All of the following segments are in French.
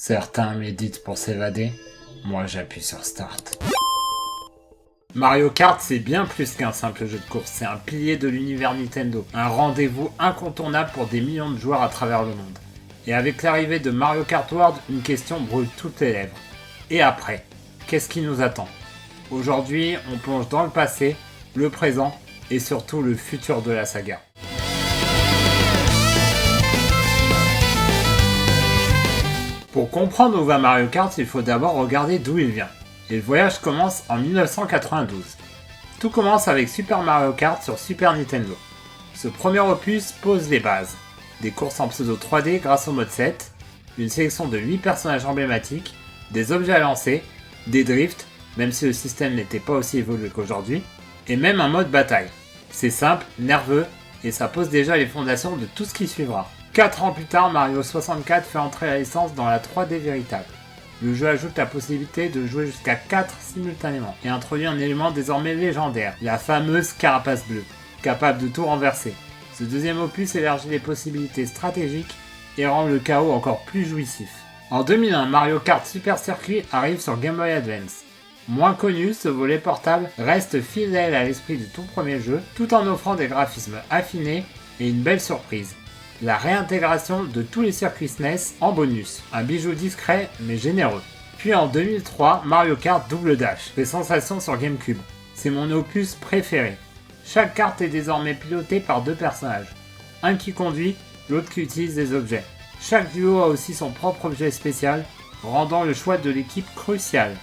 Certains méditent pour s'évader, moi j'appuie sur Start. Mario Kart, c'est bien plus qu'un simple jeu de course, c'est un pilier de l'univers Nintendo, un rendez-vous incontournable pour des millions de joueurs à travers le monde. Et avec l'arrivée de Mario Kart World, une question brûle toutes les lèvres. Et après, qu'est-ce qui nous attend? Aujourd'hui, on plonge dans le passé, le présent et surtout le futur de la saga. Pour comprendre où va Mario Kart, il faut d'abord regarder d'où il vient. Et le voyage commence en 1992. Tout commence avec Super Mario Kart sur Super Nintendo. Ce premier opus pose les bases. Des courses en pseudo 3D grâce au mode 7, une sélection de 8 personnages emblématiques, des objets à lancer, des drifts, même si le système n'était pas aussi évolué qu'aujourd'hui, et même un mode bataille. C'est simple, nerveux, et ça pose déjà les fondations de tout ce qui suivra. 4 ans plus tard, Mario 64 fait entrer la licence dans la 3D véritable. Le jeu ajoute la possibilité de jouer jusqu'à 4 simultanément et introduit un élément désormais légendaire, la fameuse carapace bleue, capable de tout renverser. Ce deuxième opus élargit les possibilités stratégiques et rend le chaos encore plus jouissif. En 2001, Mario Kart Super Circuit arrive sur Game Boy Advance. Moins connu, ce volet portable reste fidèle à l'esprit du tout premier jeu, tout en offrant des graphismes affinés et une belle surprise. La réintégration de tous les circuits SNES en bonus, un bijou discret mais généreux. Puis en 2003, Mario Kart Double Dash fait sensation sur GameCube. C'est mon opus préféré. Chaque carte est désormais pilotée par 2 personnages, un qui conduit, l'autre qui utilise des objets. Chaque duo a aussi son propre objet spécial, rendant le choix de l'équipe crucial.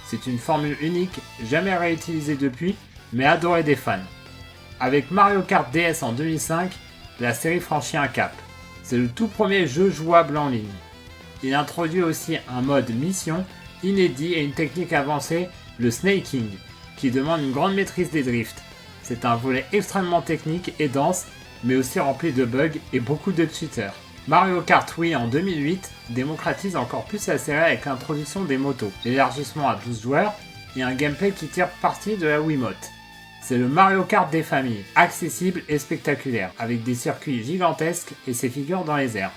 C'est une formule unique, jamais réutilisée depuis, mais adorée des fans. Avec Mario Kart DS en 2005, la série franchit un cap. C'est le tout premier jeu jouable en ligne. Il introduit aussi un mode mission inédit et une technique avancée, le snaking, qui demande une grande maîtrise des drifts. C'est un volet extrêmement technique et dense, mais aussi rempli de bugs et beaucoup de cheaters. Mario Kart Wii en 2008 démocratise encore plus la série avec l'introduction des motos, l'élargissement à 12 joueurs et un gameplay qui tire parti de la Wiimote. C'est le Mario Kart des familles, accessible et spectaculaire, avec des circuits gigantesques et ses figures dans les airs.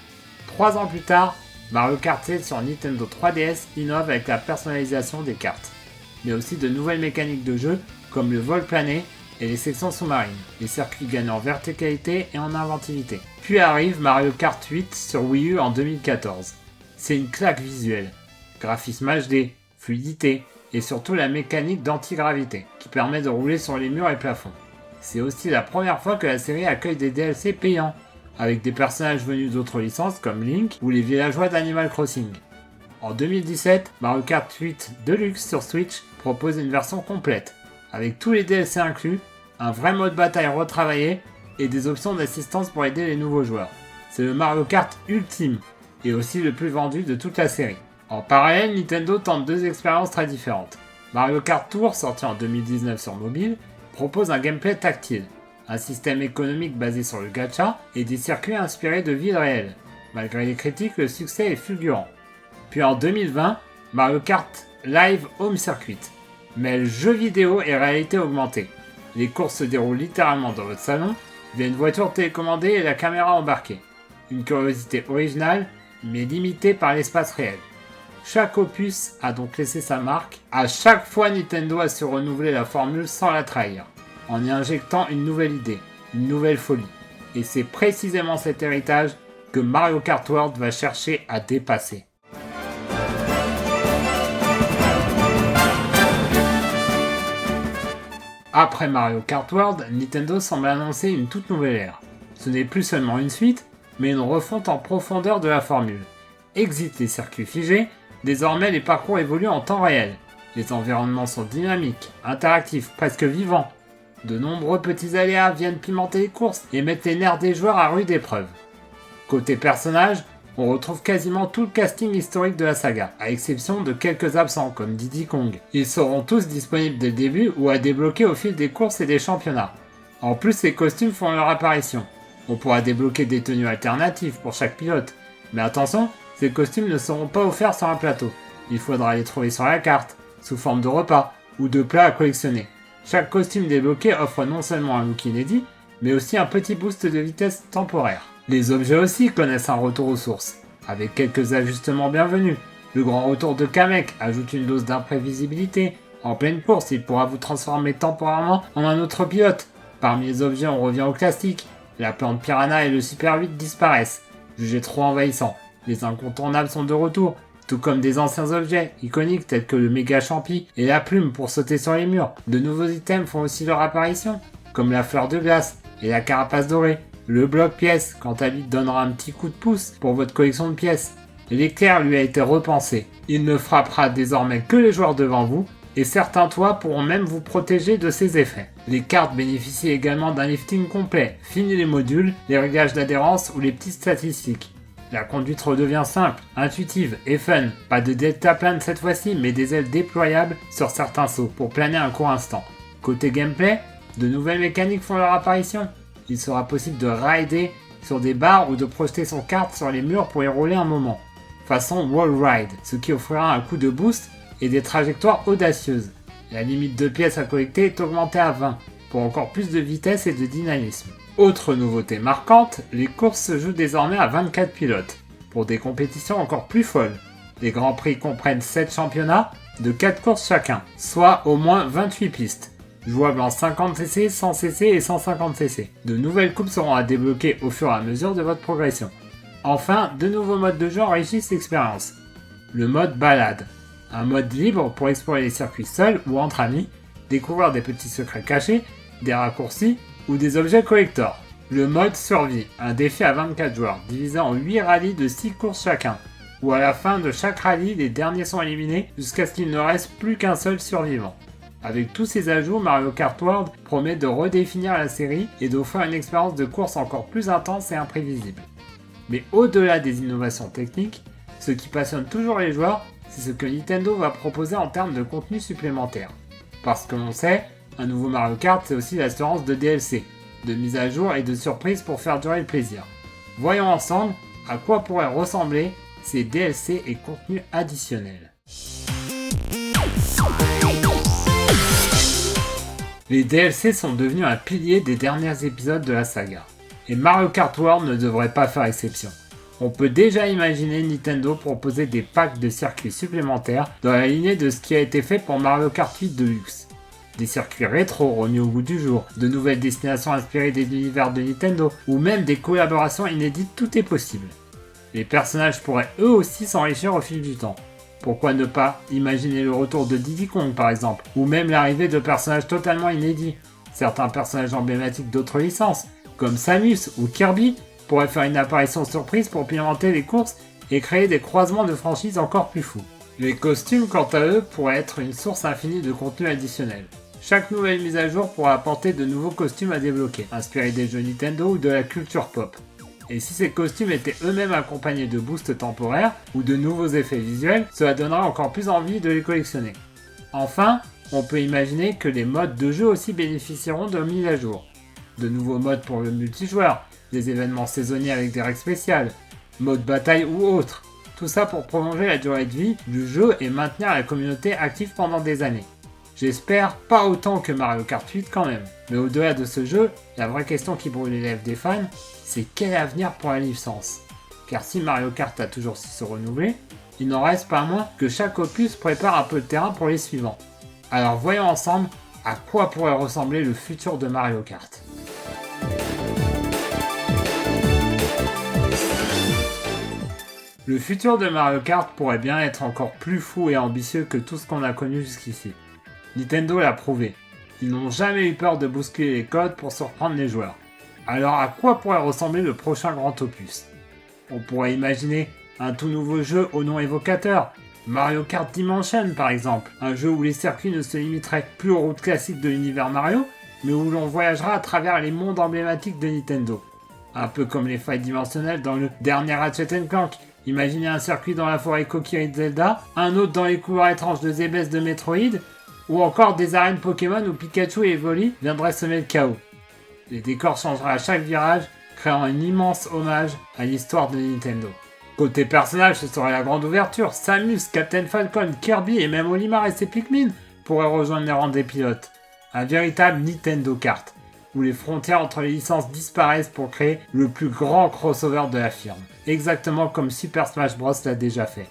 3 ans plus tard, Mario Kart 7 sur Nintendo 3DS innove avec la personnalisation des cartes, mais aussi de nouvelles mécaniques de jeu comme le vol plané et les sections sous-marines. Les circuits gagnent en verticalité et en inventivité. Puis arrive Mario Kart 8 sur Wii U en 2014. C'est une claque visuelle, graphisme HD, fluidité, et surtout la mécanique d'antigravité, qui permet de rouler sur les murs et plafonds. C'est aussi la première fois que la série accueille des DLC payants, avec des personnages venus d'autres licences comme Link ou les villageois d'Animal Crossing. En 2017, Mario Kart 8 Deluxe sur Switch propose une version complète, avec tous les DLC inclus, un vrai mode bataille retravaillé et des options d'assistance pour aider les nouveaux joueurs. C'est le Mario Kart ultime, et aussi le plus vendu de toute la série. En parallèle, Nintendo tente 2 expériences très différentes. Mario Kart Tour, sorti en 2019 sur mobile, propose un gameplay tactile, un système économique basé sur le gacha et des circuits inspirés de vie réelle. Malgré les critiques, le succès est fulgurant. Puis en 2020, Mario Kart Live Home Circuit mêle jeux vidéo et réalité augmentée. Les courses se déroulent littéralement dans votre salon, via une voiture télécommandée et la caméra embarquée. Une curiosité originale, mais limitée par l'espace réel. Chaque opus a donc laissé sa marque. À chaque fois, Nintendo a su renouveler la formule sans la trahir, en y injectant une nouvelle idée, une nouvelle folie. Et c'est précisément cet héritage que Mario Kart World va chercher à dépasser. Après Mario Kart World, Nintendo semble annoncer une toute nouvelle ère. Ce n'est plus seulement une suite, mais une refonte en profondeur de la formule. Exit les circuits figés. Désormais, les parcours évoluent en temps réel. Les environnements sont dynamiques, interactifs, presque vivants. De nombreux petits aléas viennent pimenter les courses et mettre les nerfs des joueurs à rude épreuve. Côté personnages, on retrouve quasiment tout le casting historique de la saga, à exception de quelques absents comme Diddy Kong. Ils seront tous disponibles dès le début ou à débloquer au fil des courses et des championnats. En plus, les costumes font leur apparition. On pourra débloquer des tenues alternatives pour chaque pilote. Mais attention, ces costumes ne seront pas offerts sur un plateau. Il faudra les trouver sur la carte, sous forme de repas ou de plats à collectionner. Chaque costume débloqué offre non seulement un look inédit, mais aussi un petit boost de vitesse temporaire. Les objets aussi connaissent un retour aux sources, avec quelques ajustements bienvenus, Le grand retour de Kamek ajoute une dose d'imprévisibilité. En pleine course, il pourra vous transformer temporairement en un autre pilote. Parmi les objets, on revient au classique. La plante Piranha et le Super 8 disparaissent. Jugés trop envahissants, les incontournables sont de retour, tout comme des anciens objets iconiques tels que le méga champi et la plume pour sauter sur les murs. De nouveaux items font aussi leur apparition, comme la fleur de glace et la carapace dorée. Le bloc pièce, quant à lui, donnera un petit coup de pouce pour votre collection de pièces. L'éclair lui a été repensé. Il ne frappera désormais que les joueurs devant vous, et certains toits pourront même vous protéger de ses effets. Les cartes bénéficient également d'un lifting complet, fini les modules, les réglages d'adhérence ou les petites statistiques. La conduite redevient simple, intuitive et fun. Pas de deltaplane cette fois-ci, mais des ailes déployables sur certains sauts pour planer un court instant. Côté gameplay, de nouvelles mécaniques font leur apparition. Il sera possible de rider sur des barres ou de projeter son kart sur les murs pour y rouler un moment. Façon wall ride, ce qui offrira un coup de boost et des trajectoires audacieuses. La limite de pièces à collecter est augmentée à 20, pour encore plus de vitesse et de dynamisme. Autre nouveauté marquante, les courses se jouent désormais à 24 pilotes, pour des compétitions encore plus folles. Les grands prix comprennent 7 championnats, de 4 courses chacun, soit au moins 28 pistes, jouables en 50cc, 100cc et 150cc. De nouvelles coupes seront à débloquer au fur et à mesure de votre progression. Enfin, de nouveaux modes de jeu enrichissent l'expérience. Le mode balade, un mode libre pour explorer les circuits seuls ou entre amis, découvrir des petits secrets cachés, des raccourcis ou des objets collector. Le mode survie, un défi à 24 joueurs, divisé en 8 rallyes de 6 courses chacun, où à la fin de chaque rallye, les derniers sont éliminés jusqu'à ce qu'il ne reste plus qu'un seul survivant. Avec tous ces ajouts, Mario Kart World promet de redéfinir la série et d'offrir une expérience de course encore plus intense et imprévisible. Mais au-delà des innovations techniques, ce qui passionne toujours les joueurs, c'est ce que Nintendo va proposer en termes de contenu supplémentaire. Parce que l'on sait, un nouveau Mario Kart c'est aussi l'assurance de DLC, de mise à jour et de surprises pour faire durer le plaisir. Voyons ensemble à quoi pourraient ressembler ces DLC et contenus additionnels. Les DLC sont devenus un pilier des derniers épisodes de la saga, et Mario Kart World ne devrait pas faire exception. On peut déjà imaginer Nintendo proposer des packs de circuits supplémentaires dans la lignée de ce qui a été fait pour Mario Kart 8 Deluxe. Des circuits rétro remis au goût du jour, de nouvelles destinations inspirées des univers de Nintendo, ou même des collaborations inédites, tout est possible. Les personnages pourraient eux aussi s'enrichir au fil du temps. Pourquoi ne pas imaginer le retour de Diddy Kong par exemple, ou même l'arrivée de personnages totalement inédits. Certains personnages emblématiques d'autres licences, comme Samus ou Kirby, pourraient faire une apparition surprise pour pimenter les courses et créer des croisements de franchises encore plus fous. Les costumes, quant à eux, pourraient être une source infinie de contenu additionnel. Chaque nouvelle mise à jour pourra apporter de nouveaux costumes à débloquer, inspirés des jeux Nintendo ou de la culture pop. Et si ces costumes étaient eux-mêmes accompagnés de boosts temporaires ou de nouveaux effets visuels, cela donnerait encore plus envie de les collectionner. Enfin, on peut imaginer que les modes de jeu aussi bénéficieront de mises à jour. De nouveaux modes pour le multijoueur, des événements saisonniers avec des règles spéciales, mode bataille ou autres. Tout ça pour prolonger la durée de vie du jeu et maintenir la communauté active pendant des années. J'espère pas autant que Mario Kart 8 quand même. Mais au-delà de ce jeu, la vraie question qui brûle les lèvres des fans, c'est quel avenir pour la licence ? Car si Mario Kart a toujours su se renouveler, il n'en reste pas moins que chaque opus prépare un peu le terrain pour les suivants. Alors voyons ensemble à quoi pourrait ressembler le futur de Mario Kart. Le futur de Mario Kart pourrait bien être encore plus fou et ambitieux que tout ce qu'on a connu jusqu'ici. Nintendo l'a prouvé. Ils n'ont jamais eu peur de bousculer les codes pour surprendre les joueurs. Alors à quoi pourrait ressembler le prochain grand opus ? On pourrait imaginer un tout nouveau jeu au nom évocateur, Mario Kart Dimension par exemple, un jeu où les circuits ne se limiteraient plus aux routes classiques de l'univers Mario, mais où l'on voyagera à travers les mondes emblématiques de Nintendo. Un peu comme les failles dimensionnelles dans le dernier Ratchet & Clank. Imaginez un circuit dans la forêt Kokiri de Zelda, un autre dans les couloirs étranges de Zebes de Metroid, ou encore des arènes Pokémon où Pikachu et Evoli viendraient semer le chaos. Les décors changeraient à chaque virage, créant un immense hommage à l'histoire de Nintendo. Côté personnage, ce serait la grande ouverture. Samus, Captain Falcon, Kirby et même Olimar et ses Pikmin pourraient rejoindre les rangs des pilotes. Un véritable Nintendo Kart, où les frontières entre les licences disparaissent pour créer le plus grand crossover de la firme. Exactement comme Super Smash Bros l'a déjà fait.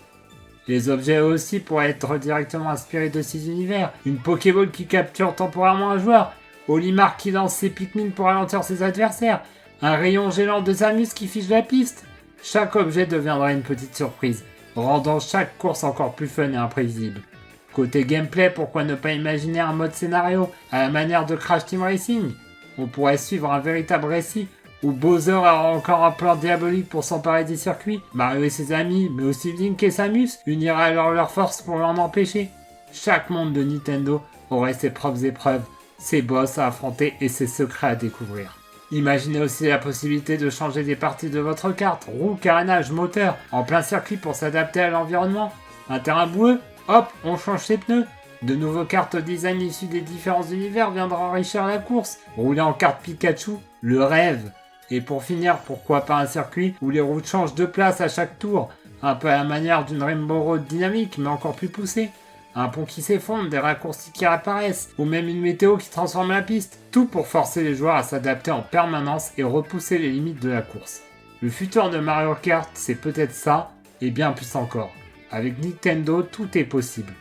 Les objets eux aussi pourraient être directement inspirés de ces univers. Une Pokéball qui capture temporairement un joueur, Olimar qui lance ses Pikmin pour ralentir ses adversaires, un rayon géant de Samus qui fiche la piste. Chaque objet deviendra une petite surprise, rendant chaque course encore plus fun et imprévisible. Côté gameplay, pourquoi ne pas imaginer un mode scénario à la manière de Crash Team Racing? On pourrait suivre un véritable récit où Bowser aura encore un plan diabolique pour s'emparer des circuits. Mario et ses amis, mais aussi Link et Samus, uniraient alors leurs forces pour l'en empêcher. Chaque monde de Nintendo aurait ses propres épreuves, ses boss à affronter et ses secrets à découvrir. Imaginez aussi la possibilité de changer des parties de votre carte, roue, carénage, moteur, en plein circuit pour s'adapter à l'environnement. Un terrain boueux? Hop, on change ses pneus. De nouveaux cartes au design issus des différents univers viendront enrichir la course. Rouler en carte Pikachu, le rêve. Et pour finir, pourquoi pas un circuit où les routes changent de place à chaque tour, un peu à la manière d'une Rainbow Road dynamique mais encore plus poussée. Un pont qui s'effondre, des raccourcis qui apparaissent, ou même une météo qui transforme la piste. Tout pour forcer les joueurs à s'adapter en permanence et repousser les limites de la course. Le futur de Mario Kart, c'est peut-être ça, et bien plus encore. Avec Nintendo, tout est possible.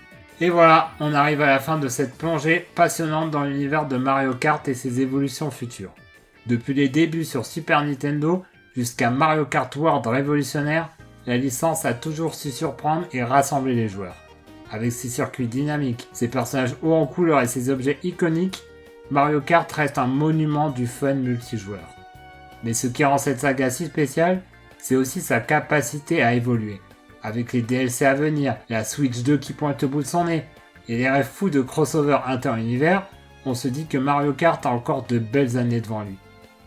Et voilà, on arrive à la fin de cette plongée passionnante dans l'univers de Mario Kart et ses évolutions futures. Depuis les débuts sur Super Nintendo jusqu'à Mario Kart World révolutionnaire, la licence a toujours su surprendre et rassembler les joueurs. Avec ses circuits dynamiques, ses personnages hauts en couleur et ses objets iconiques, Mario Kart reste un monument du fun multijoueur. Mais ce qui rend cette saga si spéciale, c'est aussi sa capacité à évoluer. Avec les DLC à venir, la Switch 2 qui pointe au bout de son nez, et les rêves fous de crossover inter-univers, on se dit que Mario Kart a encore de belles années devant lui.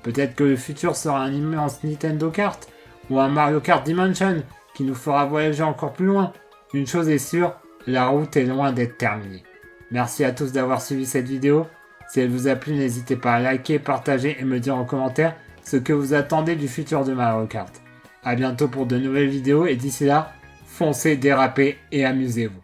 Peut-être que le futur sera un immense Nintendo Kart, ou un Mario Kart Dimension, qui nous fera voyager encore plus loin. Une chose est sûre, la route est loin d'être terminée. Merci à tous d'avoir suivi cette vidéo. Si elle vous a plu, n'hésitez pas à liker, partager et me dire en commentaire ce que vous attendez du futur de Mario Kart. A bientôt pour de nouvelles vidéos et d'ici là, foncez, dérapez et amusez-vous.